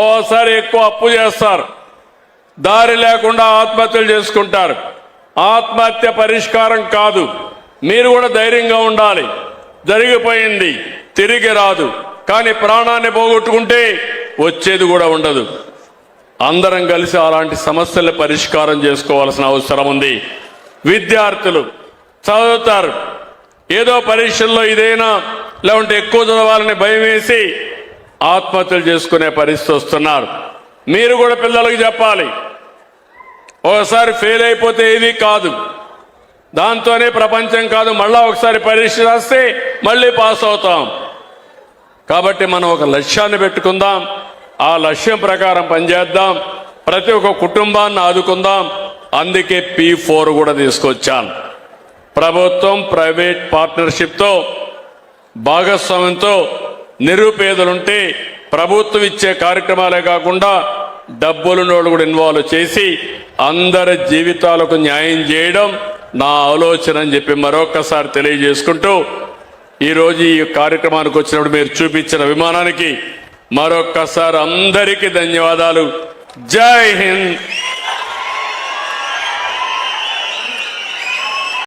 ఓసారి ఎక్కువ అప్పు చేస్తారు, దారి లేకుండా ఆత్మహత్యలు చేసుకుంటారు. ఆత్మహత్య పరిష్కారం కాదు. మీరు కూడా ధైర్యంగా ఉండాలి. జరిగిపోయింది, తిరిగి రాదు. కానీ ప్రాణాన్ని పోగొట్టుకుంటే వచ్చేది కూడా ఉండదు. అందరం కలిసి అలాంటి సమస్యలు పరిష్కారం చేసుకోవాల్సిన అవసరం ఉంది. విద్యార్థులు చదువుతారు, ఏదో పరీక్షల్లో ఇదైనా లేకుంటే ఎక్కువ చదవాలని భయం వేసి ఆత్మహత్యలు చేసుకునే పరిస్థితి వస్తున్నారు. మీరు కూడా పిల్లలకు చెప్పాలి, ఒకసారి ఫెయిల్ అయిపోతే ఏది కాదు, దాంతోనే ప్రపంచం కాదు, మళ్ళా ఒకసారి పరీక్ష రాస్తే మళ్ళీ పాస్ అవుతాం. కాబట్టి మనం ఒక లక్ష్యాన్ని పెట్టుకుందాం, ఆ లక్ష్యం ప్రకారం పనిచేద్దాం, ప్రతి ఒక్క కుటుంబాన్ని ఆదుకుందాం. అందుకే P4 కూడా తీసుకొచ్చాను. ప్రభుత్వం ప్రైవేట్ పార్ట్నర్షిప్తో భాగస్వామ్యంతో నిరుపేదలుంటే ప్రభుత్వం ఇచ్చే కార్యక్రమాలే కాకుండా డబ్బులున్నోళ్ళు కూడా ఇన్వాల్వ్ చేసి అందరి జీవితాలకు న్యాయం చేయడం నా ఆలోచన అని చెప్పి మరొకసారి తెలియజేసుకుంటూ, ఈరోజు ఈ కార్యక్రమానికి వచ్చినప్పుడు మీరు చూపించిన అభిమానానికి మరొక్కసారి అందరికీ ధన్యవాదాలు. జై హింద్,